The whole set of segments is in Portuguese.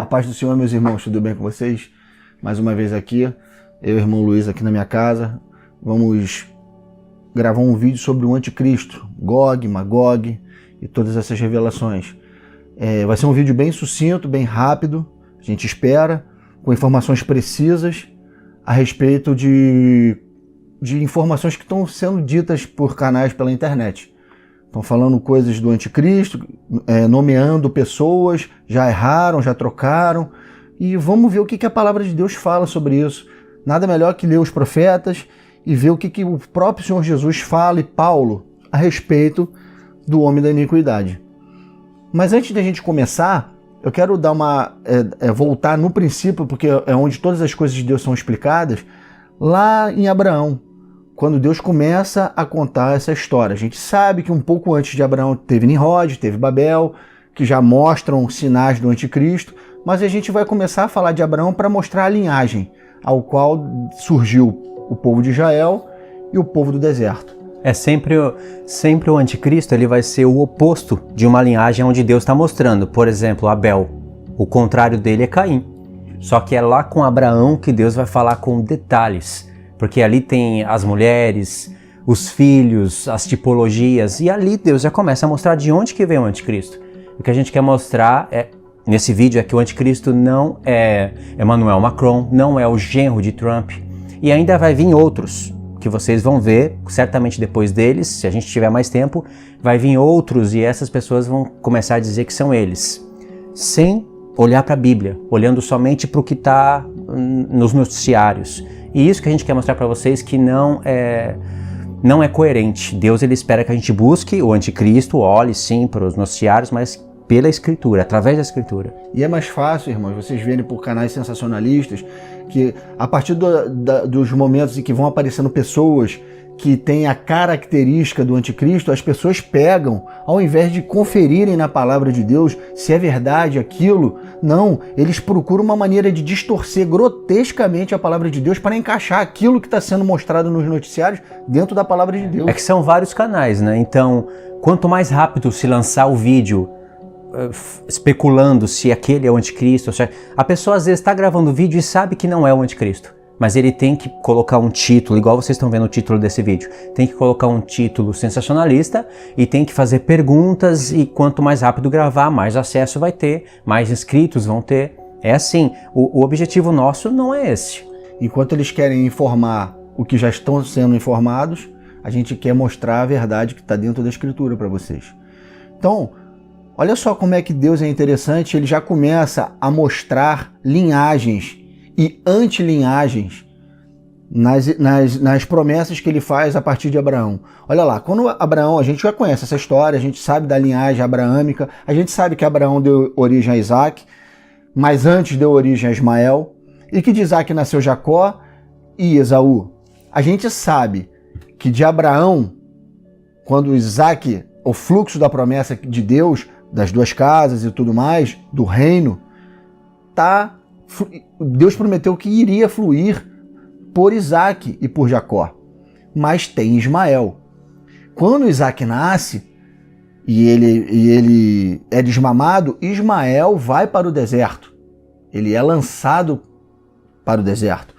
paz do Senhor, meus irmãos, tudo bem com vocês? Mais uma vez aqui, eu e o irmão Luiz aqui na minha casa, vamos gravar um vídeo sobre o anticristo, Gog, Magog e todas essas revelações. Vai ser um vídeo bem sucinto, bem rápido, a gente espera, com informações precisas a respeito de informações que estão sendo ditas por canais pela internet. Estão falando coisas do anticristo, nomeando pessoas, já erraram, já trocaram, e vamos ver o que a palavra de Deus fala sobre isso. Nada melhor que ler os profetas e ver o que o próprio Senhor Jesus fala e Paulo a respeito do homem da iniquidade. Mas antes de a gente começar, eu quero dar voltar no princípio, porque é onde todas as coisas de Deus são explicadas, lá em Abraão. Quando Deus começa a contar essa história. A gente sabe que um pouco antes de Abraão teve Nimrod, teve Babel, que já mostram sinais do anticristo, mas a gente vai começar a falar de Abraão para mostrar a linhagem ao qual surgiu o povo de Israel e o povo do deserto. Sempre o anticristo ele vai ser o oposto de uma linhagem onde Deus está mostrando. Por exemplo, Abel. O contrário dele é Caim. Só que é lá com Abraão que Deus vai falar com detalhes. Porque ali tem as mulheres, os filhos, as tipologias, e ali Deus já começa a mostrar de onde que vem o anticristo. O que a gente quer mostrar nesse vídeo é que o anticristo não é Emmanuel Macron, não é o genro de Trump, e ainda vai vir outros, que vocês vão ver, certamente depois deles, se a gente tiver mais tempo, vai vir outros e essas pessoas vão começar a dizer que são eles, sem olhar para a Bíblia, olhando somente para o que está nos noticiários. E isso que a gente quer mostrar para vocês que não é coerente. Deus ele espera que a gente busque o anticristo, olhe sim para os noticiários, mas pela Escritura, através da Escritura. E é mais fácil, irmãos, vocês verem por canais sensacionalistas que a partir dos momentos em que vão aparecendo pessoas que têm a característica do anticristo, as pessoas pegam, ao invés de conferirem na palavra de Deus se é verdade aquilo, não, eles procuram uma maneira de distorcer grotescamente a palavra de Deus para encaixar aquilo que está sendo mostrado nos noticiários dentro da palavra de Deus. É que são vários canais, né? Então, quanto mais rápido se lançar o vídeo especulando se aquele é o anticristo, a pessoa às vezes está gravando o vídeo e sabe que não é o anticristo. Mas ele tem que colocar um título, igual vocês estão vendo o título desse vídeo, tem que colocar um título sensacionalista e tem que fazer perguntas e quanto mais rápido gravar, mais acesso vai ter, mais inscritos vão ter. É assim, o objetivo nosso não é esse. Enquanto eles querem informar o que já estão sendo informados, a gente quer mostrar a verdade que está dentro da Escritura para vocês. Então, olha só como é que Deus é interessante, ele já começa a mostrar linhagens e antilinhagens nas promessas que ele faz a partir de Abraão. Olha lá, quando Abraão, a gente já conhece essa história, a gente sabe da linhagem abraâmica, a gente sabe que Abraão deu origem a Isaac, mas antes deu origem a Ismael, e que de Isaac nasceu Jacó e Esaú. A gente sabe que de Abraão, quando Isaac, o fluxo da promessa de Deus, das duas casas e tudo mais, do reino, Deus prometeu que iria fluir por Isaac e por Jacó. Mas tem Ismael. Quando Isaac nasce e ele é desmamado, Ismael vai para o deserto. Ele é lançado para o deserto.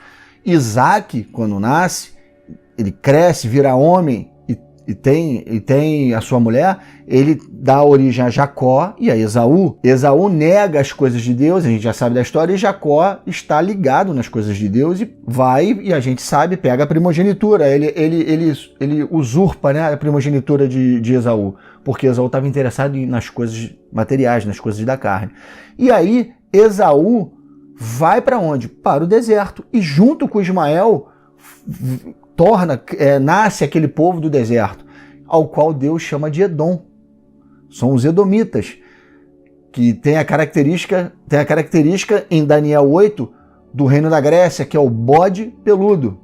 Isaac, quando nasce, ele cresce, vira homem e tem a sua mulher, ele dá origem a Jacó e a Esaú. Esaú nega as coisas de Deus, a gente já sabe da história, e Jacó está ligado nas coisas de Deus e vai, e a gente sabe, pega a primogenitura, ele usurpa, né, a primogenitura de Esaú, porque Esaú estava interessado nas coisas materiais, nas coisas da carne. E aí, Esaú vai para onde? Para o deserto, e junto com Ismael nasce aquele povo do deserto, ao qual Deus chama de Edom. São os edomitas, que tem a característica em Daniel 8 do reino da Grécia, que é o bode peludo.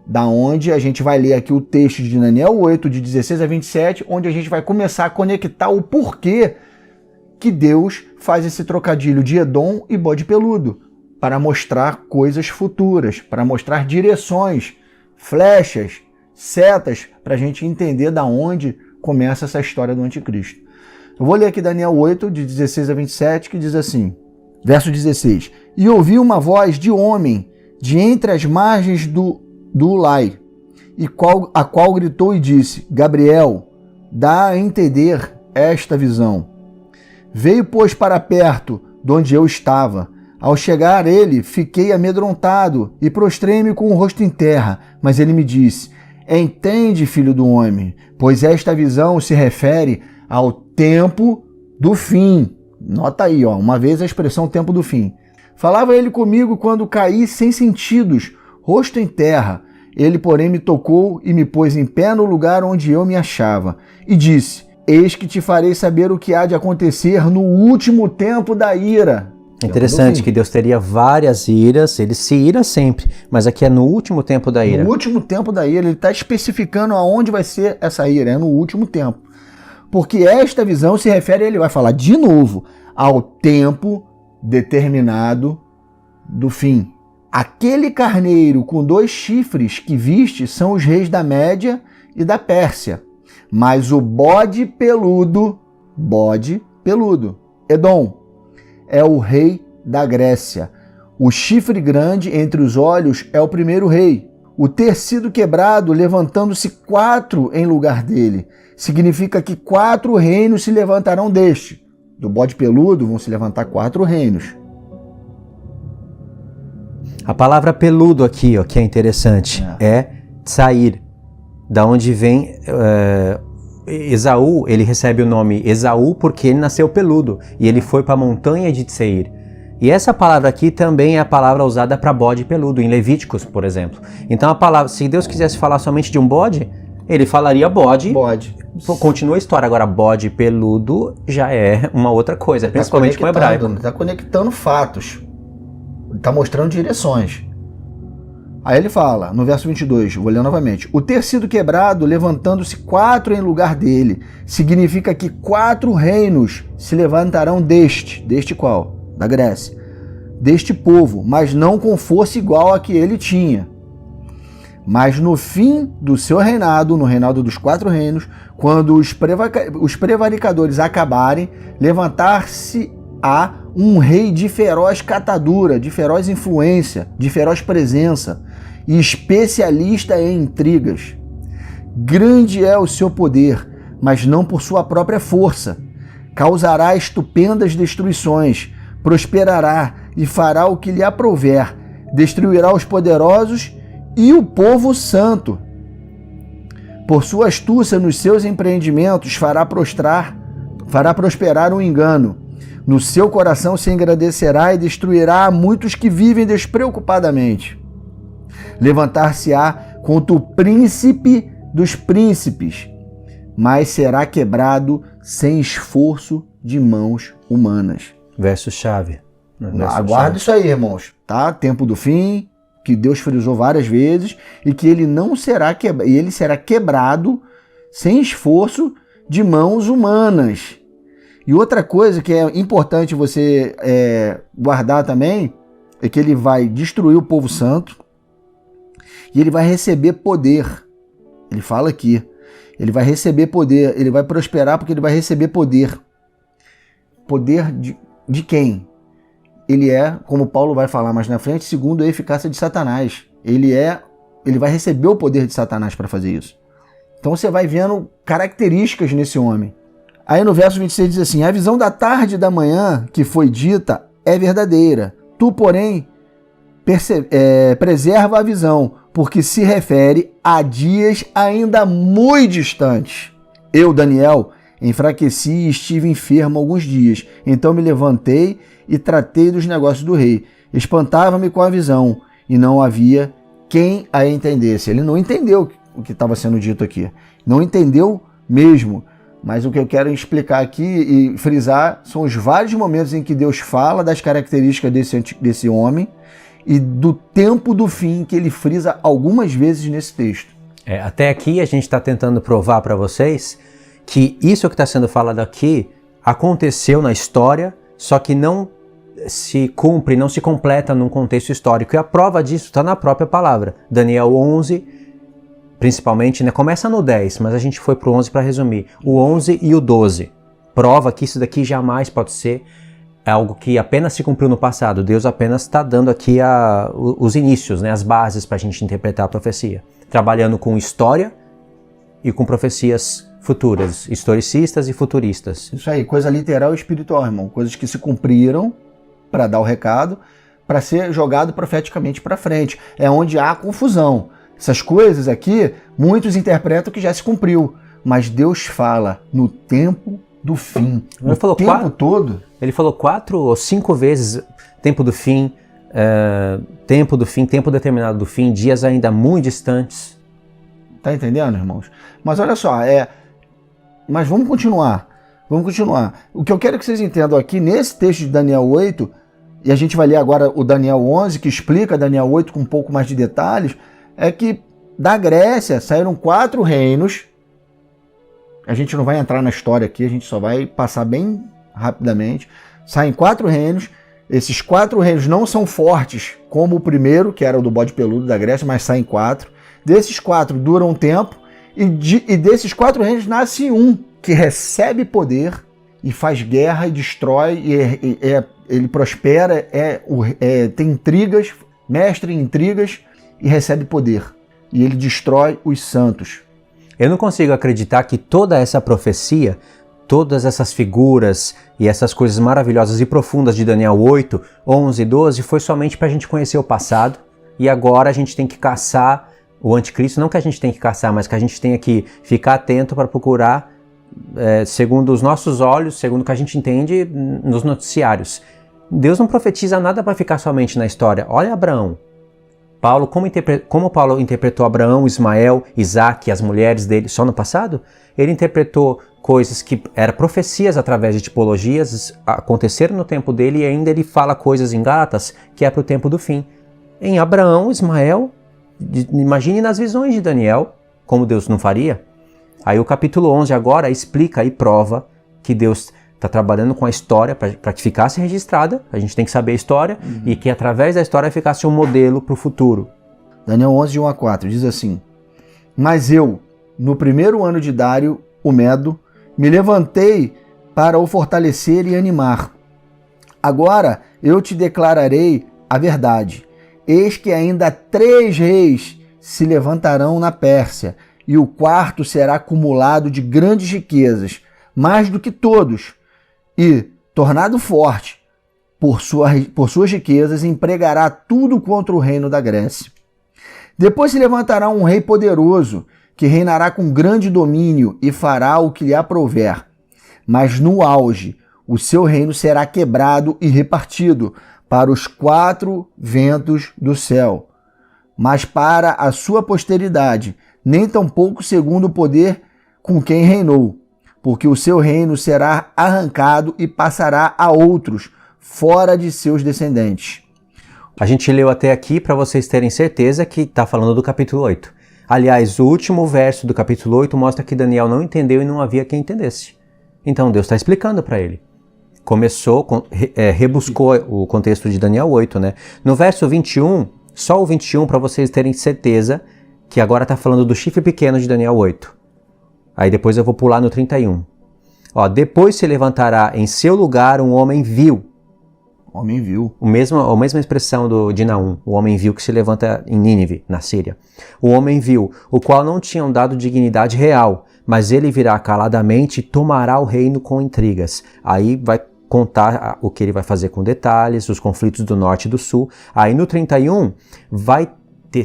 Da onde a gente vai ler aqui o texto de Daniel 8, de 16 a 27, onde a gente vai começar a conectar o porquê que Deus faz esse trocadilho de Edom e bode peludo, para mostrar coisas futuras, para mostrar direções, flechas, setas, para a gente entender da onde começa essa história do anticristo. Eu vou ler aqui Daniel 8, de 16 a 27, que diz assim: Verso 16. E ouvi uma voz de homem de entre as margens do Ulai, a qual gritou e disse: Gabriel, dá a entender esta visão. Veio, pois, para perto de onde eu estava. Ao chegar ele, fiquei amedrontado e prostrei-me com o rosto em terra. Mas ele me disse: entende, filho do homem, pois esta visão se refere ao tempo do fim. Nota aí, uma vez a expressão tempo do fim. Falava ele comigo quando caí sem sentidos, rosto em terra. Ele, porém, me tocou e me pôs em pé no lugar onde eu me achava. E disse: eis que te farei saber o que há de acontecer no último tempo da ira. Interessante que Deus teria várias iras, ele se ira sempre, mas aqui é no último tempo da ira. No último tempo da ira, ele está especificando aonde vai ser essa ira, é no último tempo. Porque esta visão se refere, ele vai falar de novo, ao tempo determinado do fim. Aquele carneiro com 2 chifres que viste são os reis da Média e da Pérsia, mas o bode peludo, Edom, é o rei da Grécia. O chifre grande entre os olhos é o primeiro rei. O ter sido quebrado, levantando-se 4 em lugar dele. Significa que 4 reinos se levantarão deste. Do bode peludo vão se levantar 4 reinos. A palavra peludo aqui, que é interessante, é tsair, da onde vem Esaú. Ele recebe o nome Esaú porque ele nasceu peludo e ele foi para a montanha de Tseir. E essa palavra aqui também é a palavra usada para bode peludo, em Levíticos, por exemplo. Então a palavra, se Deus quisesse falar somente de um bode, ele falaria bode. Continua a história. Agora, bode peludo já é uma outra coisa, principalmente com o hebraico. Está conectando fatos. Está mostrando direções. Aí ele fala, no verso 22, vou ler novamente. O ter sido quebrado, levantando-se 4 em lugar dele, significa que 4 reinos se levantarão deste qual? Da Grécia. Deste povo, mas não com força igual a que ele tinha. Mas no fim do seu reinado, no reinado dos 4 reinos, quando os prevaricadores acabarem, levantar-se-á um rei de feroz catadura, de feroz influência, de feroz presença e especialista em intrigas. Grande é o seu poder, mas não por sua própria força. Causará estupendas destruições, prosperará e fará o que lhe aprouver, destruirá os poderosos e o povo santo. Por sua astúcia nos seus empreendimentos fará prosperar o engano. No seu coração se engrandecerá e destruirá a muitos que vivem despreocupadamente. Levantar-se-á contra o príncipe dos príncipes, mas será quebrado sem esforço de mãos humanas. Verso-chave. Aguarda isso aí, irmãos. Tá? Tempo do fim, que Deus frisou várias vezes, e que ele não será quebrado, ele será quebrado sem esforço de mãos humanas. E outra coisa que é importante você guardar também é que ele vai destruir o povo santo e ele vai receber poder. Ele fala aqui, ele vai receber poder, ele vai prosperar porque ele vai receber poder. Poder de quem? Ele é, como Paulo vai falar mais na frente, segundo a eficácia de Satanás. Ele vai receber o poder de Satanás para fazer isso. Então você vai vendo características nesse homem. Aí no verso 26 diz assim: a visão da tarde e da manhã que foi dita é verdadeira. Tu, porém, preserva a visão, porque se refere a dias ainda muito distantes. Eu, Daniel, enfraqueci e estive enfermo alguns dias. Então me levantei e tratei dos negócios do rei. Espantava-me com a visão, e não havia quem a entendesse. Ele não entendeu o que estava sendo dito aqui. Não entendeu mesmo. Mas o que eu quero explicar aqui e frisar são os vários momentos em que Deus fala das características desse homem e do tempo do fim que ele frisa algumas vezes nesse texto. Até aqui a gente está tentando provar para vocês que isso que está sendo falado aqui aconteceu na história, só que não se cumpre, não se completa num contexto histórico. E a prova disso está na própria palavra. Daniel 11, principalmente, começa no 10, mas a gente foi para o 11 para resumir. O 11 e o 12. Prova que isso daqui jamais pode ser é algo que apenas se cumpriu no passado. Deus apenas está dando aqui os inícios, né, as bases para a gente interpretar a profecia. Trabalhando com história e com profecias futuras, historicistas e futuristas. Isso aí, coisa literal e espiritual, irmão. Coisas que se cumpriram para dar o recado, para ser jogado profeticamente para frente. É onde há confusão. Essas coisas aqui, muitos interpretam que já se cumpriu, mas Deus fala no tempo do fim. Ele falou tempo todo. Ele falou 4 ou 5 vezes tempo do fim, tempo determinado do fim, dias ainda muito distantes. Tá entendendo, irmãos? Mas olha só, mas vamos continuar. O que eu quero que vocês entendam aqui, nesse texto de Daniel 8, e a gente vai ler agora o Daniel 11, que explica Daniel 8 com um pouco mais de detalhes, é que da Grécia saíram 4 reinos. A gente não vai entrar na história aqui, a gente só vai passar bem rapidamente. Saem 4 reinos. Esses 4 reinos não são fortes como o primeiro, que era o do bode peludo da Grécia, mas saem 4. Desses 4 duram um tempo, e desses 4 reinos nasce um que recebe poder e faz guerra e destrói, ele prospera, tem intrigas, mestre em intrigas e recebe poder. E ele destrói os santos. Eu não consigo acreditar que toda essa profecia, todas essas figuras e essas coisas maravilhosas e profundas de Daniel 8, 11 e 12 foi somente para a gente conhecer o passado e agora a gente tem que caçar o anticristo. Não que a gente tem que caçar, mas que a gente tem que ficar atento para procurar segundo os nossos olhos, segundo o que a gente entende nos noticiários. Deus não profetiza nada para ficar somente na história. Olha Abraão. Como Paulo interpretou Abraão, Ismael, Isaac, as mulheres dele só no passado? Ele interpretou coisas que eram profecias através de tipologias, aconteceram no tempo dele, e ainda ele fala coisas em Gálatas que é para o tempo do fim. Em Abraão, Ismael, imagine nas visões de Daniel, como Deus não faria. Aí o capítulo 11 agora explica e prova que Deus está trabalhando com a história para que ficasse registrada, a gente tem que saber a história, e que através da história ficasse um modelo para o futuro. Daniel 11, de 1 a 4, diz assim: Mas eu, no primeiro ano de Dário, o Medo, me levantei para o fortalecer e animar. Agora eu te declararei a verdade. Eis que ainda 3 reis se levantarão na Pérsia, e o 4º será acumulado de grandes riquezas, mais do que todos, e, tornado forte por suas riquezas, empregará tudo contra o reino da Grécia. Depois se levantará um rei poderoso, que reinará com grande domínio e fará o que lhe aprouver. Mas no auge, o seu reino será quebrado e repartido para os 4 ventos do céu, mas para a sua posteridade, nem tampouco segundo o poder com quem reinou, porque o seu reino será arrancado e passará a outros, fora de seus descendentes. A gente leu até aqui para vocês terem certeza que está falando do capítulo 8. Aliás, o último verso do capítulo 8 mostra que Daniel não entendeu e não havia quem entendesse. Então Deus está explicando para ele. Rebuscou o contexto de Daniel 8, né? No verso 21, só o 21 para vocês terem certeza que agora está falando do chifre pequeno de Daniel 8. Aí depois eu vou pular no 31. Depois se levantará em seu lugar um homem vil. Homem vil. A mesma expressão de Naum, o homem vil que se levanta em Nínive, na Síria. O homem vil, o qual não tinham dado dignidade real, mas ele virá caladamente e tomará o reino com intrigas. Aí vai contar o que ele vai fazer com detalhes, os conflitos do norte e do sul. Aí no 31 vai ter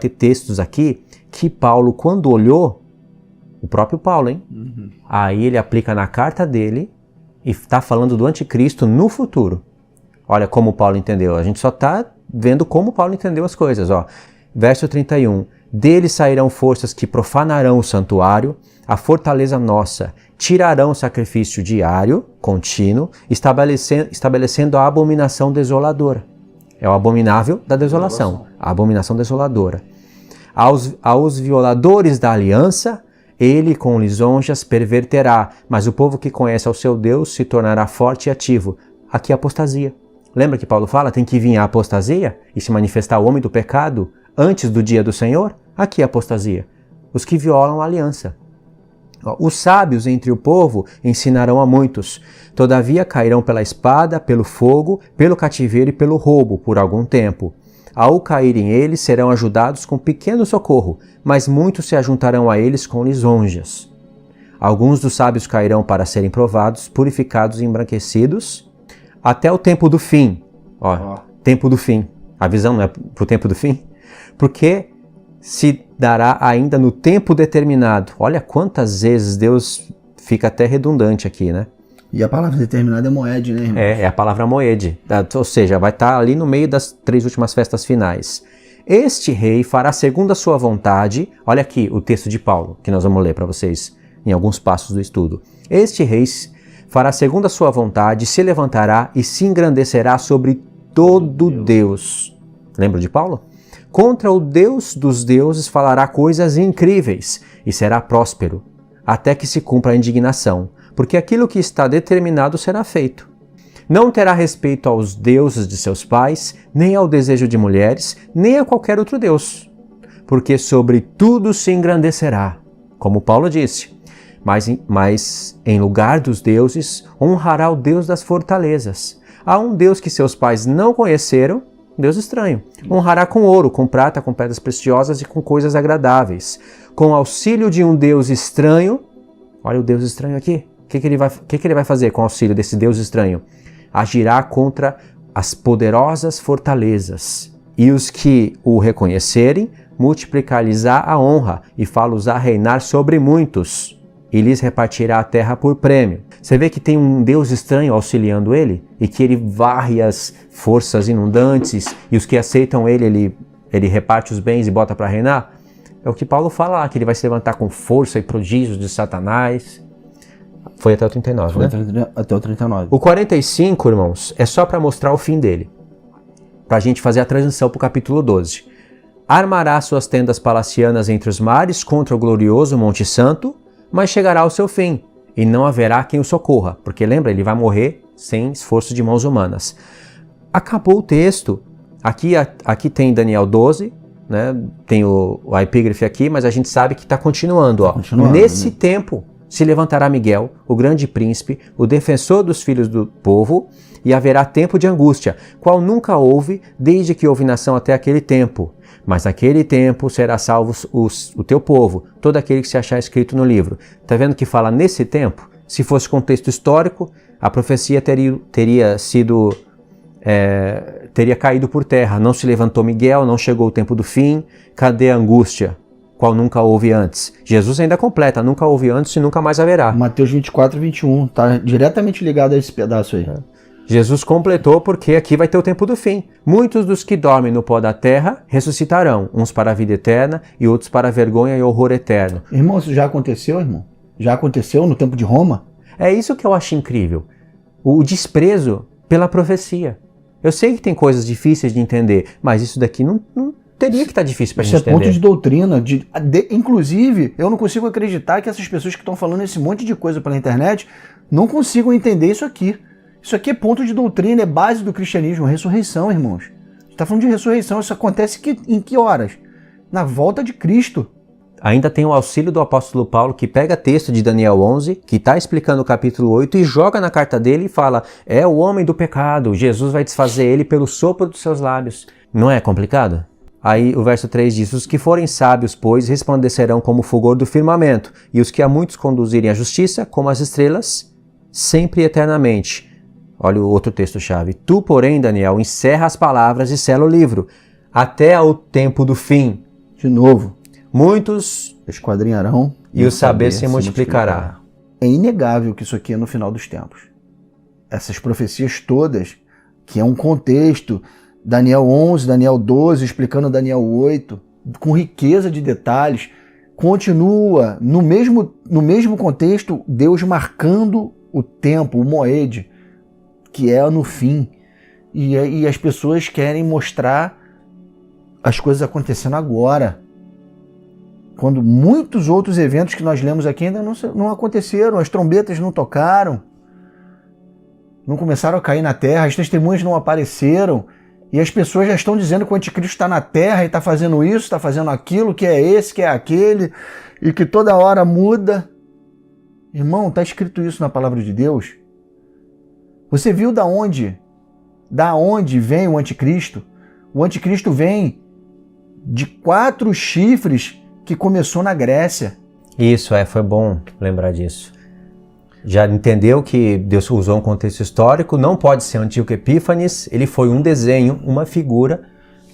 textos aqui que Paulo, quando olhou, o próprio Paulo, hein? Aí ele aplica na carta dele e está falando do anticristo no futuro. Olha como Paulo entendeu. A gente só está vendo como Paulo entendeu as coisas. Verso 31. Dele sairão forças que profanarão o santuário, a fortaleza nossa, tirarão o sacrifício diário, contínuo, estabelecendo a abominação desoladora. É o abominável da desolação. A abominação desoladora. Aos violadores da aliança, ele com lisonjas perverterá, mas o povo que conhece ao seu Deus se tornará forte e ativo. Aqui a apostasia. Lembra que Paulo fala, tem que vir a apostasia e se manifestar o homem do pecado antes do dia do Senhor? Aqui a apostasia. Os que violam a aliança. Os sábios entre o povo ensinarão a muitos. Todavia cairão pela espada, pelo fogo, pelo cativeiro e pelo roubo por algum tempo. Ao caírem eles, serão ajudados com pequeno socorro, mas muitos se ajuntarão a eles com lisonjas. Alguns dos sábios cairão para serem provados, purificados e embranquecidos, até o tempo do fim. Tempo do fim. A visão não é para o tempo do fim? Porque se dará ainda no tempo determinado. Olha quantas vezes Deus fica até redundante aqui, né? E a palavra determinada é moed, né, irmão? É a palavra moed. Ou seja, vai estar ali no meio das 3 últimas festas finais. Este rei fará segundo a sua vontade. Olha aqui o texto de Paulo, que nós vamos ler para vocês em alguns passos do estudo. Este rei fará segundo a sua vontade, se levantará e se engrandecerá sobre todo Deus. Lembra de Paulo? Contra o Deus dos deuses falará coisas incríveis e será próspero, até que se cumpra a indignação, porque aquilo que está determinado será feito. Não terá respeito aos deuses de seus pais, nem ao desejo de mulheres, nem a qualquer outro deus, porque sobre tudo se engrandecerá, como Paulo disse. Mas em lugar dos deuses, honrará o Deus das fortalezas. Há um Deus que seus pais não conheceram, Deus estranho. Honrará com ouro, com prata, com pedras preciosas e com coisas agradáveis. Com auxílio de um Deus estranho, olha o Deus estranho aqui. O que ele vai fazer com o auxílio desse Deus estranho? Agirá contra as poderosas fortalezas. E os que o reconhecerem, multiplicar-lhes-á a honra e fá-los-á reinar sobre muitos. E lhes repartirá a terra por prêmio. Você vê que tem um Deus estranho auxiliando ele e que ele varre as forças inundantes e os que aceitam ele reparte os bens e bota para reinar? É o que Paulo fala lá, que ele vai se levantar com força e prodígios de Satanás. Foi até o 39, né? Até o 39. O 45, irmãos, é só para mostrar o fim dele. Para a gente fazer a transição para o capítulo 12. Armará suas tendas palacianas entre os mares contra o glorioso Monte Santo, mas chegará ao seu fim, e não haverá quem o socorra, porque lembra, ele vai morrer sem esforço de mãos humanas. Acabou o texto. Aqui tem Daniel 12, né? Tem a epígrafe aqui, mas a gente sabe que está continuando. Nesse tempo se levantará Miguel, o grande príncipe, o defensor dos filhos do povo, e haverá tempo de angústia, qual nunca houve, desde que houve nação até aquele tempo. Mas naquele tempo será salvo o teu povo, todo aquele que se achar escrito no livro. Está vendo que fala nesse tempo? Se fosse contexto histórico, a profecia teria caído por terra. Não se levantou Miguel, não chegou o tempo do fim. Cadê a angústia, qual nunca houve antes? Jesus ainda completa, nunca houve antes e nunca mais haverá. Mateus 24, 21, está diretamente ligado a esse pedaço aí. Jesus completou porque aqui vai ter o tempo do fim. Muitos dos que dormem no pó da terra ressuscitarão, uns para a vida eterna e outros para a vergonha e horror eterno. Irmão, isso já aconteceu, irmão? Já aconteceu no tempo de Roma? É isso que eu acho incrível. O desprezo pela profecia. Eu sei que tem coisas difíceis de entender, mas isso daqui não teria que estar difícil para a gente entender. Isso é ponto de doutrina. Inclusive, eu não consigo acreditar que essas pessoas que estão falando esse monte de coisa pela internet não consigam entender isso aqui. Isso aqui é ponto de doutrina, é base do cristianismo, ressurreição, irmãos. A gente está falando de ressurreição, isso acontece em que horas? Na volta de Cristo. Ainda tem o auxílio do apóstolo Paulo, que pega texto de Daniel 11, que está explicando o capítulo 8 e joga na carta dele e fala: é o homem do pecado, Jesus vai desfazer ele pelo sopro dos seus lábios. Não é complicado? Aí o verso 3 diz: os que forem sábios, pois, resplandecerão como o fulgor do firmamento, e os que a muitos conduzirem à justiça, como as estrelas, sempre e eternamente. Olha o outro texto-chave. Tu, porém, Daniel, encerra as palavras e sela o livro, até ao tempo do fim. De novo. Muitos esquadrinharão e o saber se multiplicará. É inegável que isso aqui é no final dos tempos. Essas profecias todas, que é um contexto, Daniel 11, Daniel 12, explicando Daniel 8, com riqueza de detalhes, continua no mesmo contexto, Deus marcando o tempo, o moed, que é no fim. E as pessoas querem mostrar as coisas acontecendo agora, quando muitos outros eventos que nós lemos aqui ainda não aconteceram, as trombetas não tocaram, não começaram a cair na terra, as testemunhas não apareceram, e as pessoas já estão dizendo que o anticristo está na terra e está fazendo isso, está fazendo aquilo, que é esse, que é aquele, e que toda hora muda. Irmão, está escrito isso na palavra de Deus? Você viu da onde vem o anticristo? O anticristo vem de 4 chifres que começou na Grécia. Isso, foi bom lembrar disso. Já entendeu que Deus usou um contexto histórico, não pode ser Antíoco Epífanes, ele foi um desenho, uma figura.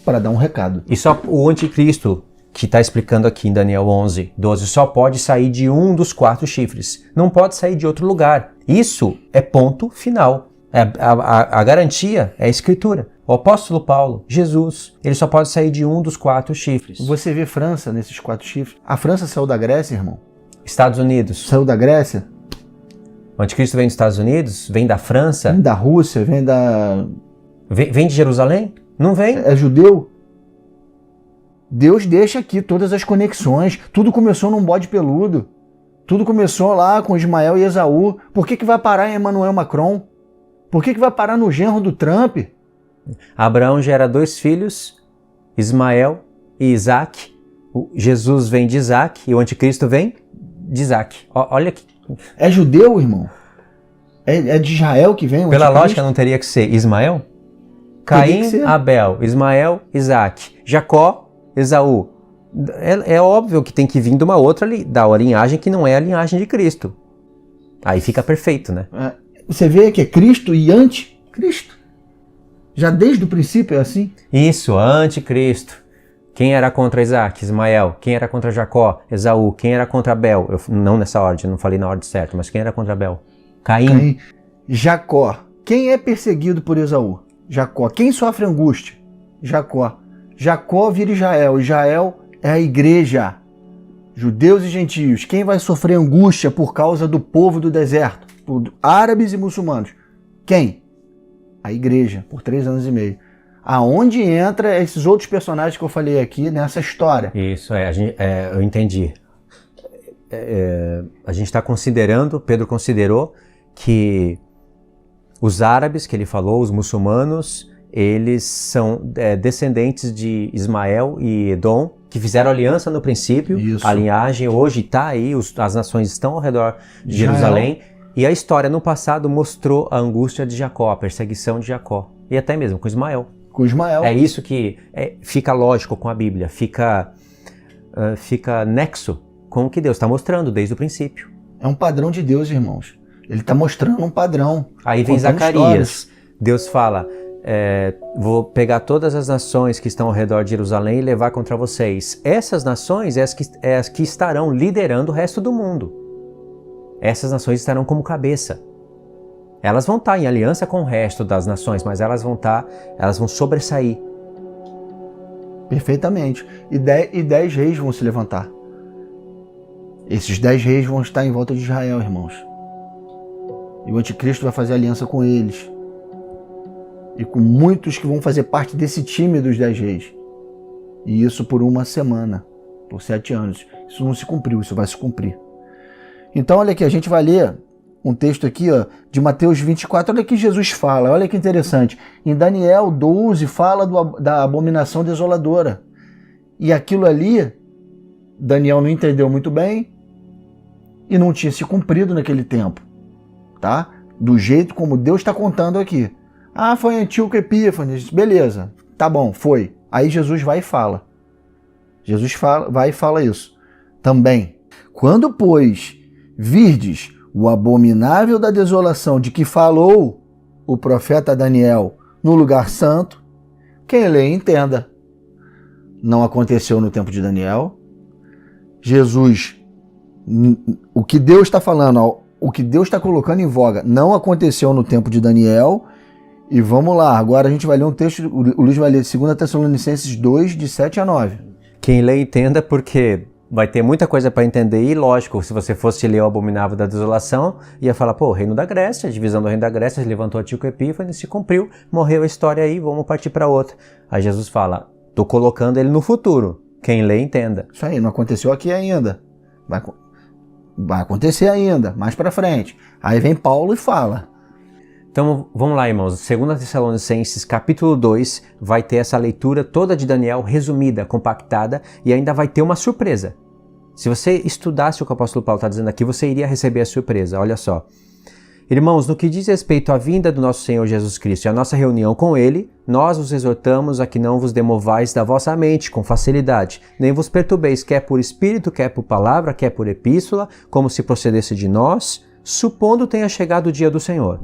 Para dar um recado. E só o anticristo, que está explicando aqui em Daniel 11:12, só pode sair de um dos 4 chifres. Não pode sair de outro lugar. Isso é ponto final. A garantia é a Escritura. O apóstolo Paulo, Jesus, ele só pode sair de um dos 4 chifres. Você vê França nesses 4 chifres? A França saiu da Grécia, irmão? Estados Unidos. Saiu da Grécia? O anticristo vem dos Estados Unidos? Vem da França? Vem da Rússia? Vem da... Vem de Jerusalém? Não vem. É judeu? Deus deixa aqui todas as conexões. Tudo começou num bode peludo. Tudo começou lá com Ismael e Esaú. Por que vai parar em Emmanuel Macron? Por que vai parar no genro do Trump? Abraão gera 2 filhos, Ismael e Isaac. Jesus vem de Isaac e o anticristo vem de Isaac. Olha que... É judeu, irmão? É de Israel que vem o Pela anticristo? lógica, não teria que ser Ismael? Caim, Abel, Ismael, Isaac, Jacó, Esaú. É óbvio que tem que vir de uma outra da linhagem que não é a linhagem de Cristo. Aí fica perfeito, né? Você vê que é Cristo e anticristo. Já desde o princípio é assim? Isso, anticristo. Quem era contra Isaac? Ismael. Quem era contra Jacó? Esaú. Quem era contra Abel? Não nessa ordem, não falei na ordem certa, mas quem era contra Abel? Caim. Jacó. Quem é perseguido por Esaú? Jacó. Quem sofre angústia? Jacó. Jacó vira Israel. Israel é a igreja. Judeus e gentios. Quem vai sofrer angústia por causa do povo do deserto? Por árabes e muçulmanos. Quem? A igreja, por 3 anos e meio. Aonde entra esses outros personagens que eu falei aqui nessa história? Isso, eu entendi. A gente está considerando, Pedro considerou que os árabes, que ele falou, os muçulmanos, eles são descendentes de Ismael e Edom, que fizeram aliança no princípio. Isso. A linhagem hoje está aí, as nações estão ao redor de Jerusalém. E a história no passado mostrou a angústia de Jacó, a perseguição de Jacó. E até mesmo com Ismael. Com Ismael. É isso que fica lógico com a Bíblia, fica nexo com o que Deus está mostrando desde o princípio. É um padrão de Deus, irmãos. Ele está mostrando um padrão. Aí vem Zacarias. Deus fala, vou pegar todas as nações que estão ao redor de Jerusalém e levar contra vocês. Essas nações é as que estarão liderando o resto do mundo. Essas nações estarão como cabeça. Elas vão estar em aliança com o resto das nações, mas elas vão sobressair. Perfeitamente. E 10 reis vão se levantar. Esses 10 reis vão estar em volta de Israel, irmãos. E o anticristo vai fazer aliança com eles. E com muitos que vão fazer parte desse time dos 10 reis. E isso por 1 semana, por 7 anos. Isso não se cumpriu, isso vai se cumprir. Então, olha aqui, a gente vai ler um texto aqui de Mateus 24. Olha o que Jesus fala, olha que interessante. Em Daniel 12 fala da abominação desoladora. E aquilo ali, Daniel não entendeu muito bem e não tinha se cumprido naquele tempo. Tá? Do jeito como Deus está contando aqui. Foi Antíoco Epífanes, beleza, tá bom, foi. Aí Jesus vai e fala. Jesus vai e fala isso também. Quando, pois, virdes o abominável da desolação de que falou o profeta Daniel no lugar santo, quem lê entenda. Não aconteceu no tempo de Daniel. Jesus, o que Deus está falando, o que Deus está colocando em voga, não aconteceu no tempo de Daniel. E vamos lá, agora a gente vai ler um texto, o Luiz vai ler 2 Tessalonicenses 2, de 7 a 9. Quem lê entenda, porque vai ter muita coisa para entender e, lógico, se você fosse ler o Abominável da Desolação, ia falar, o Reino da Grécia, a divisão do Reino da Grécia, levantou Antíoco Epífanes, se cumpriu, morreu a história aí, vamos partir para outra. Aí Jesus fala, tô colocando ele no futuro, quem lê entenda. Isso aí, não aconteceu aqui ainda, vai acontecer ainda, mais para frente. Aí vem Paulo e fala. Então vamos lá, irmãos, 2 Tessalonicenses capítulo 2 vai ter essa leitura toda de Daniel resumida, compactada, e ainda vai ter uma surpresa. Se você estudasse o que o apóstolo Paulo está dizendo aqui, você iria receber a surpresa. Olha só. Irmãos, no que diz respeito à vinda do nosso Senhor Jesus Cristo e à nossa reunião com Ele, nós vos exortamos a que não vos demovais da vossa mente com facilidade, nem vos perturbeis, quer por espírito, quer por palavra, quer por epístola, como se procedesse de nós, supondo tenha chegado o dia do Senhor.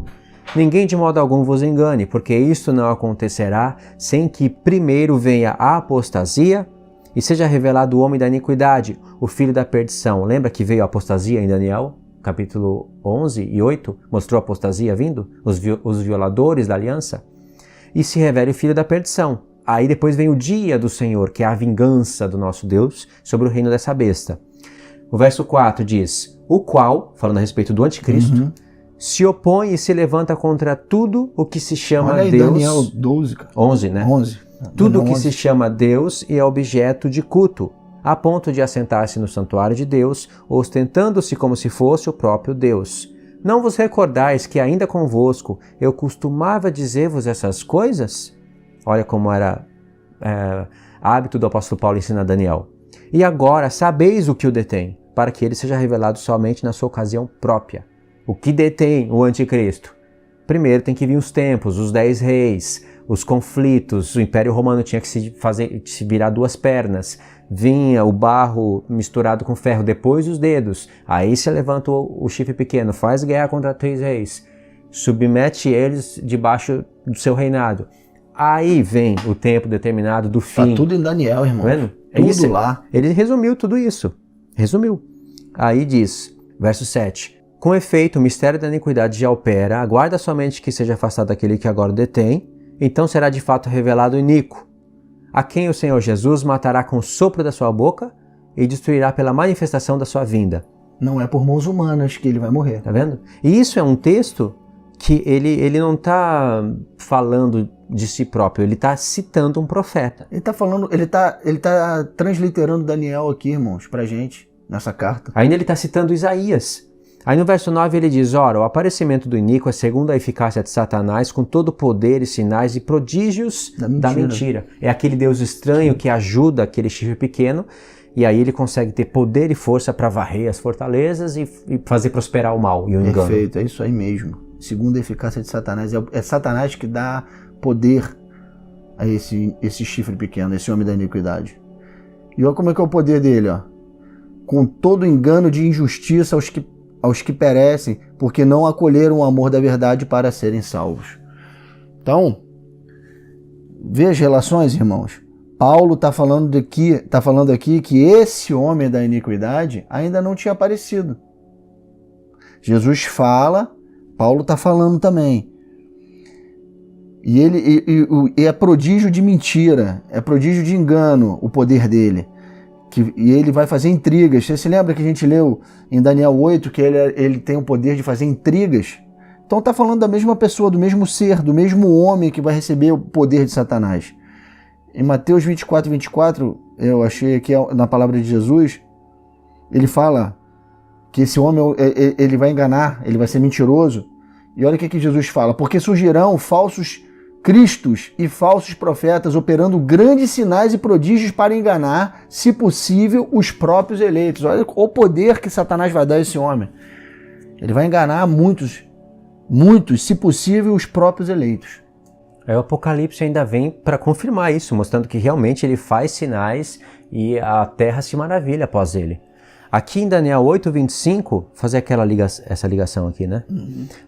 Ninguém de modo algum vos engane, porque isto não acontecerá sem que primeiro venha a apostasia e seja revelado o homem da iniquidade, o filho da perdição. Lembra que veio a apostasia em Daniel? Capítulo 11 e 8, mostrou a apostasia vindo, os violadores da aliança, e se revela o filho da perdição. Aí depois vem o dia do Senhor, que é a vingança do nosso Deus sobre o reino dessa besta. O verso 4 diz, o qual, falando a respeito do anticristo, se opõe e se levanta contra tudo o que se chama Olha aí, Deus. Daniel 12, cara. 11, né? 11. Tudo o que 11. se chama Deus e é objeto de culto, a ponto de assentar-se no santuário de Deus, ostentando-se como se fosse o próprio Deus. Não vos recordais que ainda convosco eu costumava dizer-vos essas coisas? Olha como era hábito do apóstolo Paulo ensinar Daniel. E agora sabeis o que o detém, para que ele seja revelado somente na sua ocasião própria. O que detém o anticristo? Primeiro tem que vir os tempos, os 10 reis, os conflitos, o Império Romano tinha que se virar duas pernas, vinha o barro misturado com ferro, depois os dedos, aí se levanta o chifre pequeno, faz guerra contra 3 reis, submete eles debaixo do seu reinado. Aí vem o tempo determinado do fim. Tá tudo em Daniel, irmão. Tá vendo? Tudo isso, lá. Ele resumiu tudo isso. Resumiu. Aí diz, verso 7. Com efeito, o mistério da iniquidade já opera, aguarda somente que seja afastado aquele que agora detém, então será de fato revelado o iníquo, a quem o Senhor Jesus matará com o sopro da sua boca e destruirá pela manifestação da sua vinda. Não é por mãos humanas que ele vai morrer. Tá vendo? E isso é um texto que ele não está falando de si próprio, ele está citando um profeta. Ele tá falando, ele tá transliterando Daniel aqui, irmãos, pra gente, nessa carta. Ainda ele está citando Isaías. Aí no verso 9 ele diz, ora, o aparecimento do iníquo é segundo a eficácia de Satanás, com todo o poder e sinais e prodígios da mentira. É aquele Deus estranho que ajuda aquele chifre pequeno, e aí ele consegue ter poder e força para varrer as fortalezas e fazer prosperar o mal e o engano. Perfeito, é isso aí mesmo. Segundo a eficácia de Satanás. É Satanás que dá poder a esse chifre pequeno, esse homem da iniquidade. E olha como é que é o poder dele, ó. Com todo engano de injustiça aos que perecem, porque não acolheram o amor da verdade para serem salvos. Então, vê as relações, irmãos. Paulo está falando aqui que esse homem da iniquidade ainda não tinha aparecido. Jesus fala, Paulo está falando também. E é prodígio de mentira, é prodígio de engano o poder dele. E ele vai fazer intrigas. Você se lembra que a gente leu em Daniel 8 que ele tem o poder de fazer intrigas? Então está falando da mesma pessoa, do mesmo ser, do mesmo homem que vai receber o poder de Satanás. Em Mateus 24, eu achei aqui na palavra de Jesus, ele fala que esse homem ele vai enganar, ele vai ser mentiroso. E olha o que Jesus fala, porque surgirão falsos cristos e falsos profetas operando grandes sinais e prodígios para enganar, se possível, os próprios eleitos. Olha o poder que Satanás vai dar a esse homem. Ele vai enganar muitos, se possível, os próprios eleitos. Aí o Apocalipse ainda vem para confirmar isso, mostrando que realmente ele faz sinais e a terra se maravilha após ele. Aqui em Daniel 8:25, fazer essa ligação aqui, né?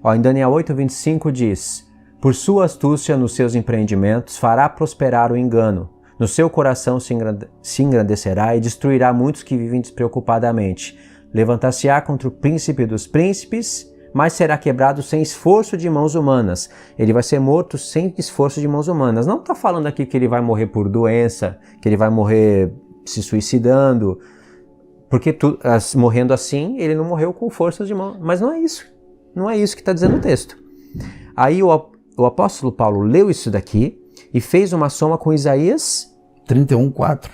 Ó, em Daniel 8:25 diz: por sua astúcia nos seus empreendimentos fará prosperar o engano. No seu coração se engrandecerá e destruirá muitos que vivem despreocupadamente. Levantar-se-á contra o príncipe dos príncipes, mas será quebrado sem esforço de mãos humanas. Ele vai ser morto sem esforço de mãos humanas. Não está falando aqui que ele vai morrer por doença, que ele vai morrer se suicidando, porque morrendo assim, ele não morreu com forças de mão. Mas não é isso. Não é isso que está dizendo o texto. Aí o apóstolo Paulo leu isso daqui e fez uma soma com Isaías 31:4.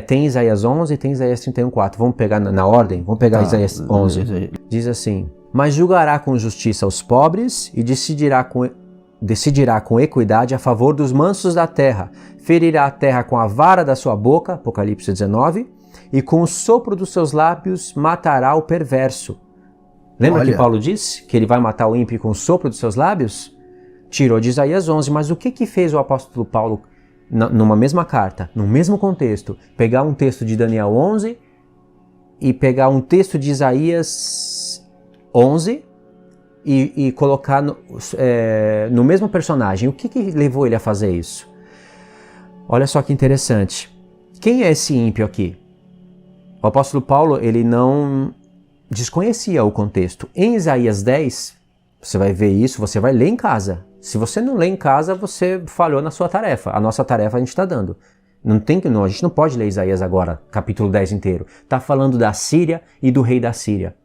Tem Isaías 11 e tem Isaías 31:4. Vamos pegar na ordem? Vamos pegar Isaías 11. Diz assim: mas julgará com justiça os pobres e decidirá com equidade a favor dos mansos da terra. Ferirá a terra com a vara da sua boca, Apocalipse 19, e com o sopro dos seus lábios matará o perverso. Lembra que Paulo disse que ele vai matar o ímpio com o sopro dos seus lábios? Tirou de Isaías 11, mas o que fez o apóstolo Paulo numa mesma carta, no mesmo contexto, pegar um texto de Daniel 11 e pegar um texto de Isaías 11 e colocar no mesmo personagem? O que levou ele a fazer isso? Olha só que interessante. Quem é esse ímpio aqui? O apóstolo Paulo, ele não desconhecia o contexto. Em Isaías 10, você vai ver isso, você vai ler em casa. Se você não lê em casa, você falhou na sua tarefa. A nossa tarefa a gente está dando. A gente não pode ler Isaías agora, capítulo 10 inteiro. Está falando da Síria e do rei da Síria.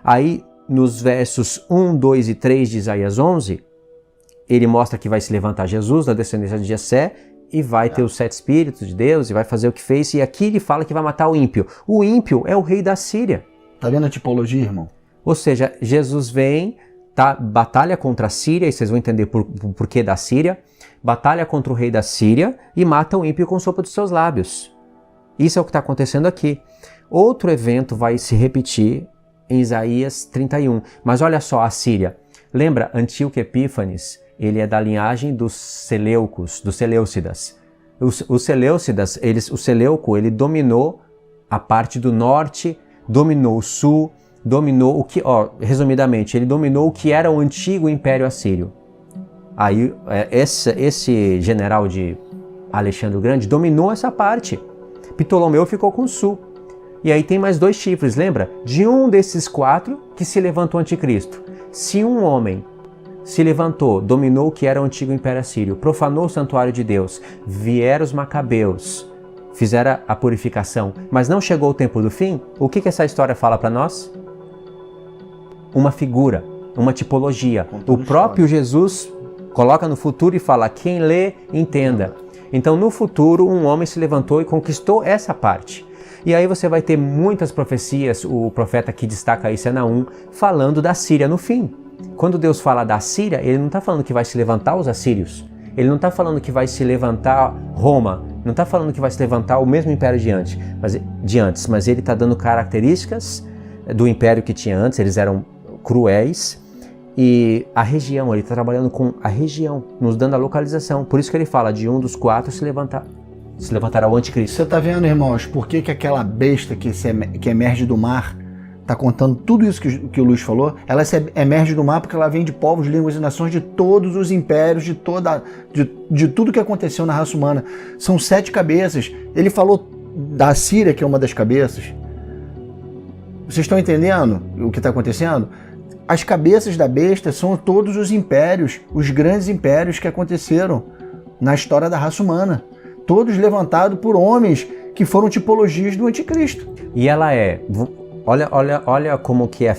Aí, nos versos 1, 2 e 3 de Isaías 11, ele mostra que vai se levantar Jesus, da descendência de Jessé, e vai ter os 7 espíritos de Deus, e vai fazer o que fez, e aqui ele fala que vai matar o ímpio. O ímpio é o rei da Síria. Tá vendo a tipologia, irmão? Ou seja, Jesus vem, batalha contra a Síria, e vocês vão entender por porquê da Síria, batalha contra o rei da Síria e mata o ímpio com o sopro dos seus lábios. Isso é o que está acontecendo aqui. Outro evento vai se repetir em Isaías 31. Mas olha só a Síria. Lembra, Antíoco Epífanes, ele é da linhagem dos Seleucos, dos Seleucidas. Os Seleucidas, o Seleuco, ele dominou a parte do norte, dominou o sul, dominou o que, resumidamente, ele dominou o que era o antigo Império Assírio. Aí esse general de Alexandre o Grande dominou essa parte. Ptolomeu ficou com o sul. E aí tem mais 2 chifres, lembra? De um desses 4 que se levanta o anticristo. Se um homem se levantou, dominou o que era o antigo Império Assírio, profanou o santuário de Deus, vieram os macabeus, fizeram a purificação, mas não chegou o tempo do fim, o que essa história fala para nós? Uma figura, uma tipologia. O próprio Jesus coloca no futuro e fala, quem lê, entenda. Então no futuro um homem se levantou e conquistou essa parte. E aí você vai ter muitas profecias, o profeta que destaca isso é Naum, falando da Síria no fim. Quando Deus fala da Síria, ele não está falando que vai se levantar os assírios. Ele não está falando que vai se levantar Roma. Não está falando que vai se levantar o mesmo império de antes. Mas ele está dando características do império que tinha antes. Eles eram cruéis. E a região, ele está trabalhando com a região, nos dando a localização. Por isso que ele fala de um dos 4 se levantará o anticristo. Você está vendo, irmãos, por que aquela besta que emerge do mar está contando tudo isso que o Luiz falou? Ela emerge do mar porque ela vem de povos, línguas e nações de todos os impérios, de tudo que aconteceu na raça humana. São 7 cabeças. Ele falou da Síria, que é uma das cabeças. Vocês estão entendendo o que está acontecendo? As cabeças da besta são todos os impérios, os grandes impérios que aconteceram na história da raça humana. Todos levantados por homens que foram tipologias do anticristo. E ela olha como que é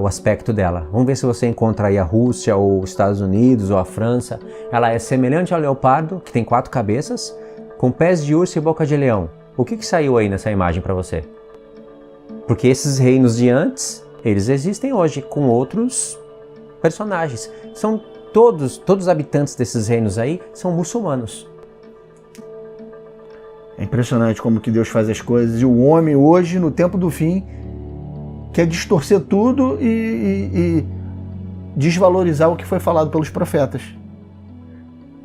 o aspecto dela. Vamos ver se você encontra aí a Rússia, ou os Estados Unidos, ou a França. Ela é semelhante ao leopardo, que tem 4 cabeças, com pés de urso e boca de leão. O que saiu aí nessa imagem para você? Porque esses reinos de antes, eles existem hoje, com outros personagens. São todos os habitantes desses reinos aí são muçulmanos. É impressionante como que Deus faz as coisas. E o homem hoje, no tempo do fim, quer distorcer tudo e desvalorizar o que foi falado pelos profetas.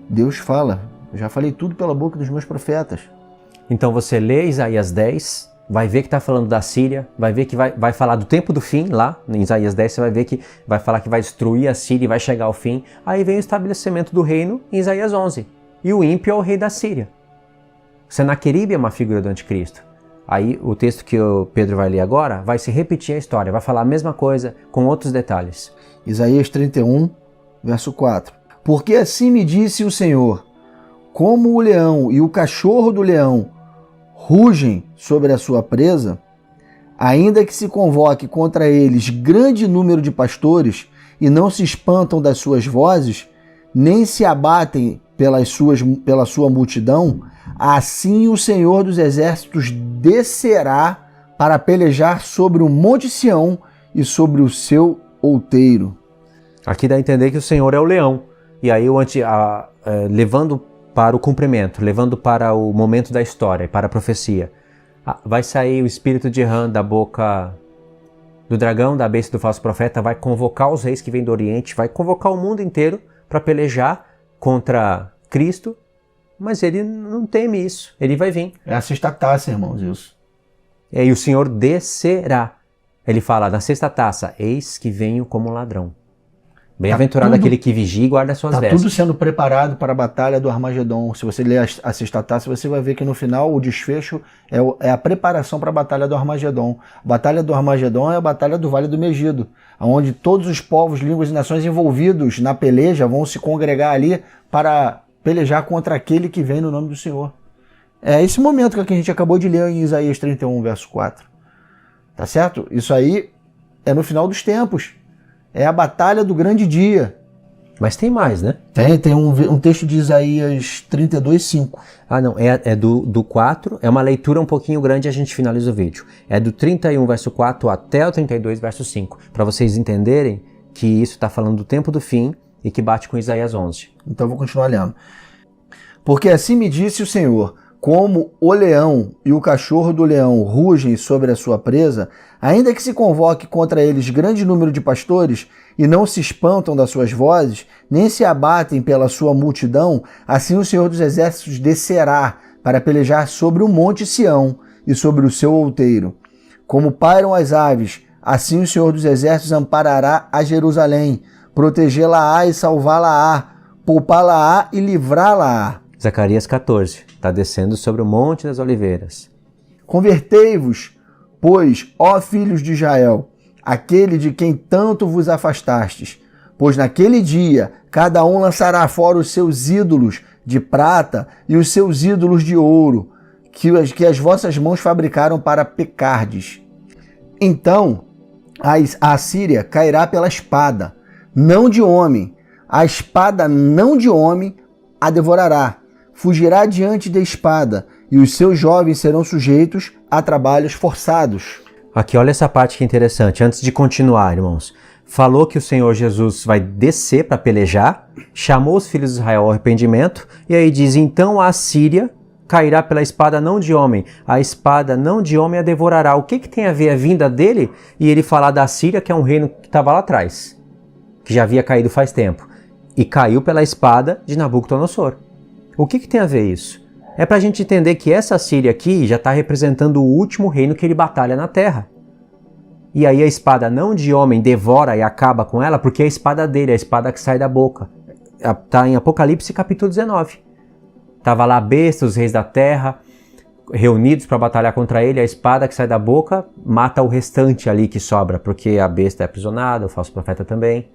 Deus fala, eu já falei tudo pela boca dos meus profetas. Então você lê Isaías 10, vai ver que está falando da Síria, vai ver que vai falar do tempo do fim, lá em Isaías 10 você vai ver que vai falar que vai destruir a Síria e vai chegar ao fim. Aí vem o estabelecimento do reino em Isaías 11. E o ímpio é o rei da Síria. Senaqueribe é uma figura do anticristo. Aí o texto que o Pedro vai ler agora vai se repetir a história, vai falar a mesma coisa com outros detalhes. Isaías 31, verso 4. Porque assim me disse o Senhor, como o leão e o cachorro do leão rugem sobre a sua presa, ainda que se convoque contra eles grande número de pastores e não se espantam das suas vozes, nem se abatem pela sua multidão, assim o Senhor dos Exércitos descerá para pelejar sobre o Monte Sião e sobre o seu outeiro. Aqui dá a entender que o Senhor é o leão. E aí levando para o cumprimento, levando para o momento da história, para a profecia. Vai sair o espírito de Ram da boca do dragão, da besta do falso profeta, vai convocar os reis que vêm do Oriente, vai convocar o mundo inteiro para pelejar contra Cristo, mas ele não teme isso, ele vai vir. É a sexta taça, irmãos, isso. E aí o Senhor descerá. Ele fala, na sexta taça, eis que venho como ladrão. Bem-aventurado aquele que vigia e guarda as suas vestes. Está tudo sendo preparado para a batalha do Armagedon. Se você ler a sexta taça, você vai ver que no final o desfecho é a preparação para a batalha do Armagedon. A batalha do Armagedon é a batalha do Vale do Megido, onde todos os povos, línguas e nações envolvidos na peleja vão se congregar ali para pelejar contra aquele que vem no nome do Senhor. É esse momento que a gente acabou de ler em Isaías 31, verso 4. Tá certo? Isso aí é no final dos tempos. É a batalha do grande dia. Mas tem mais, né? Tem um texto de Isaías 32, 5. Ah, não, é do 4, é uma leitura um pouquinho grande e a gente finaliza o vídeo. É do 31, verso 4 até o 32, verso 5, para vocês entenderem que isso está falando do tempo do fim e que bate com Isaías 11. Então eu vou continuar lendo. Porque assim me disse o Senhor, como o leão e o cachorro do leão rugem sobre a sua presa, ainda que se convoque contra eles grande número de pastores, e não se espantam das suas vozes, nem se abatem pela sua multidão, assim o Senhor dos Exércitos descerá para pelejar sobre o monte Sião e sobre o seu outeiro. Como pairam as aves, assim o Senhor dos Exércitos amparará a Jerusalém, protegê-la-á e salvá-la-á, poupá-la-á e livrá-la-á. Zacarias 14, está descendo sobre o Monte das Oliveiras. Convertei-vos, pois, ó filhos de Israel, aquele de quem tanto vos afastastes, pois naquele dia cada um lançará fora os seus ídolos de prata e os seus ídolos de ouro, que as vossas mãos fabricaram para pecardes. Então a Assíria cairá pela espada, não de homem, a espada não de homem a devorará. Fugirá diante da espada, e os seus jovens serão sujeitos a trabalhos forçados. Aqui, olha essa parte que é interessante. Antes de continuar, irmãos, falou que o Senhor Jesus vai descer para pelejar, chamou os filhos de Israel ao arrependimento, e aí diz, então a Assíria cairá pela espada não de homem, a espada não de homem a devorará. O que tem a ver a vinda dele e ele falar da Assíria, que é um reino que estava lá atrás, que já havia caído faz tempo, e caiu pela espada de Nabucodonosor? O que tem a ver isso? É para a gente entender que essa Síria aqui já está representando o último reino que ele batalha na terra. E aí a espada não de homem devora e acaba com ela, porque é a espada dele, a espada que sai da boca. Está em Apocalipse capítulo 19. Estava lá a besta, os reis da terra, reunidos para batalhar contra ele, a espada que sai da boca mata o restante ali que sobra, porque a besta é aprisionada, o falso profeta também.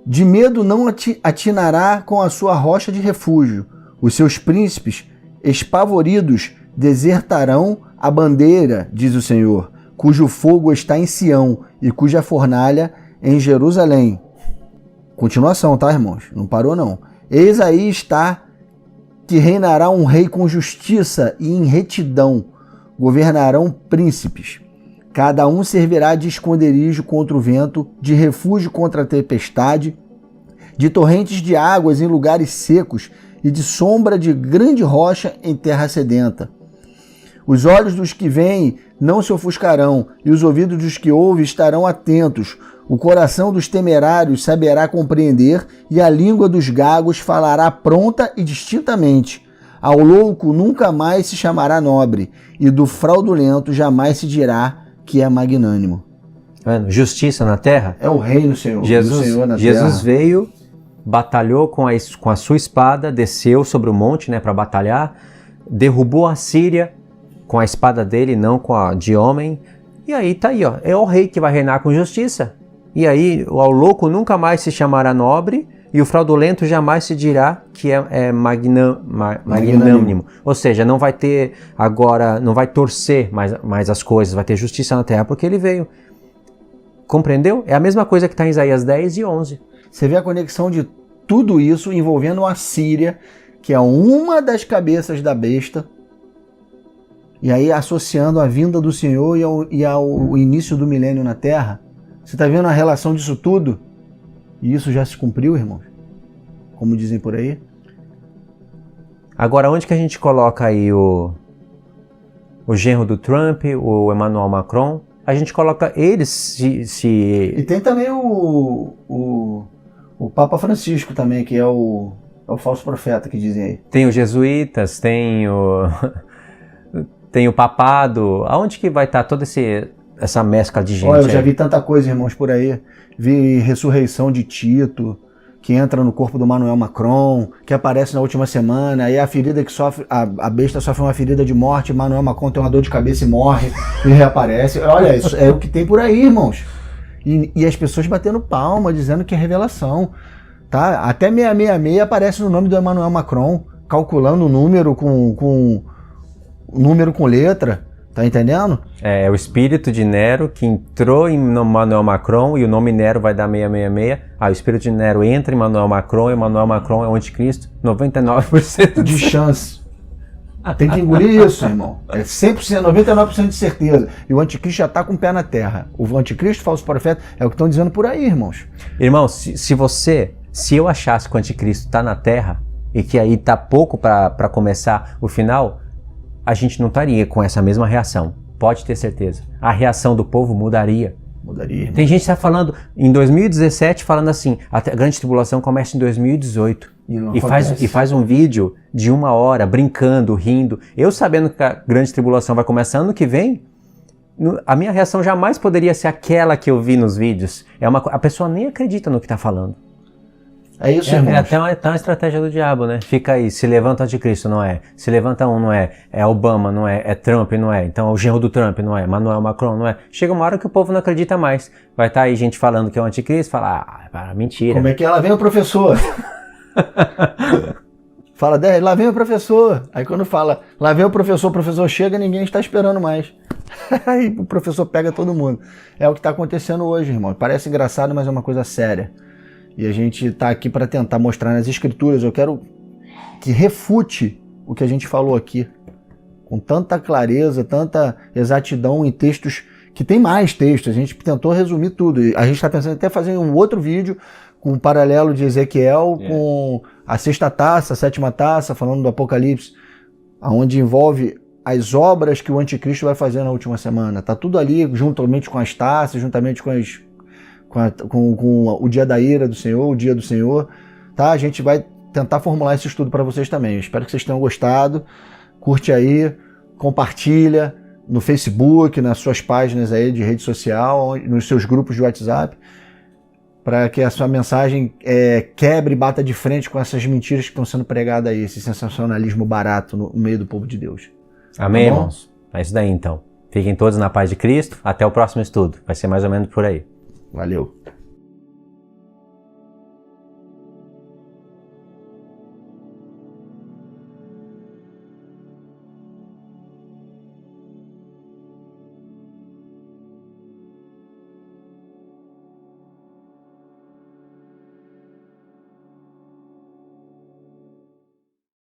De medo não atinará com a sua rocha de refúgio. Os seus príncipes, espavoridos, desertarão a bandeira, diz o Senhor, cujo fogo está em Sião e cuja fornalha em Jerusalém. Continuação, tá, irmãos? Não parou, não. Eis aí está que reinará um rei com justiça e em retidão. Governarão príncipes. Cada um servirá de esconderijo contra o vento, de refúgio contra a tempestade, de torrentes de águas em lugares secos, e de sombra de grande rocha em terra sedenta. Os olhos dos que veem não se ofuscarão, e os ouvidos dos que ouvem estarão atentos. O coração dos temerários saberá compreender, e a língua dos gagos falará pronta e distintamente. Ao louco nunca mais se chamará nobre, e do fraudulento jamais se dirá que é magnânimo. Justiça na terra? É o reino, Senhor. Jesus, do Senhor na Jesus terra. Veio, batalhou com a sua espada, desceu sobre o monte, para batalhar, derrubou a Síria com a espada dele, não com a de homem. E aí tá aí, ó, é o rei que vai reinar com justiça. E aí o louco nunca mais se chamará nobre, e o fraudulento jamais se dirá que é magnânimo. Ou seja, não vai ter agora, não vai torcer mais as coisas, vai ter justiça na terra, porque ele veio. Compreendeu? É a mesma coisa que está em Isaías 10 e 11. Você vê a conexão de tudo isso envolvendo a Síria, que é uma das cabeças da besta, e aí associando a vinda do Senhor e ao início do milênio na Terra. Você está vendo a relação disso tudo? E isso já se cumpriu, irmãos? Como dizem por aí? Agora, onde que a gente coloca aí o o genro do Trump, o Emmanuel Macron, a gente coloca eles E tem também o Papa Francisco também, que é o falso profeta que dizem aí. Tem os jesuítas, tem o papado. Aonde que vai estar toda essa mescla de gente? Olha, eu já vi tanta coisa, irmãos, por aí. Vi ressurreição de Tito, que entra no corpo do Emmanuel Macron, que aparece na última semana, aí a ferida que sofre, a besta sofre uma ferida de morte, Emmanuel Macron tem uma dor de cabeça e morre, e reaparece. Olha, isso é o que tem por aí, irmãos. E as pessoas batendo palma, dizendo que é revelação. Tá? Até 666 aparece no nome do Emmanuel Macron, calculando o número com letra. Tá entendendo? É o espírito de Nero que entrou em Emmanuel Macron e o nome Nero vai dar 666. O espírito de Nero entra em Emmanuel Macron e Emmanuel Macron é o anticristo. 99% de chance. Tem que engolir isso, irmão. É 100%, 99% de certeza. E o anticristo já está com o pé na terra. O anticristo, falso profeta, é o que estão dizendo por aí, irmãos. Irmão, se eu achasse que o anticristo está na terra e que aí está pouco para começar o final, a gente não estaria com essa mesma reação. Pode ter certeza. A reação do povo mudaria. Mudaria, irmão. Tem gente que está falando, em 2017, falando assim, a grande tribulação começa em 2018. E faz um vídeo de 1 hora, brincando, rindo. Eu sabendo que a grande tribulação vai começar ano que vem, a minha reação jamais poderia ser aquela que eu vi nos vídeos. A pessoa nem acredita no que está falando. É isso, irmão. É até uma estratégia do diabo, né? Fica aí, se levanta o anticristo, não é? Se levanta não é? É Obama, não é? É Trump, não é? Então é o genro do Trump, não é? Emmanuel Macron, não é? Chega uma hora que o povo não acredita mais. Vai estar aí gente falando que é o anticristo, fala, mentira. Como é que é? Lá vem o professor. Fala, lá vem o professor. Aí quando fala, lá vem o professor chega, ninguém está esperando mais. Aí o professor pega todo mundo. É o que está acontecendo hoje, irmão. Parece engraçado, mas é uma coisa séria. E a gente está aqui para tentar mostrar nas escrituras. Eu quero que refute o que a gente falou aqui. Com tanta clareza, tanta exatidão em textos, que tem mais textos. A gente tentou resumir tudo. A gente está pensando até fazer um outro vídeo com um paralelo de Ezequiel com a 6ª taça, a 7ª taça, falando do Apocalipse, onde envolve as obras que o anticristo vai fazer na última semana. Está tudo ali, juntamente com as taças, juntamente com o dia da ira do Senhor, o dia do Senhor, tá? A gente vai tentar formular esse estudo para vocês também. Eu espero que vocês tenham gostado. Curte aí, compartilha no Facebook, nas suas páginas aí de rede social, nos seus grupos de WhatsApp, para que a sua mensagem quebre e bata de frente com essas mentiras que estão sendo pregadas aí, esse sensacionalismo barato no meio do povo de Deus. Amém, tá, irmãos? É isso daí então. Fiquem todos na paz de Cristo. Até o próximo estudo. Vai ser mais ou menos por aí. Valeu.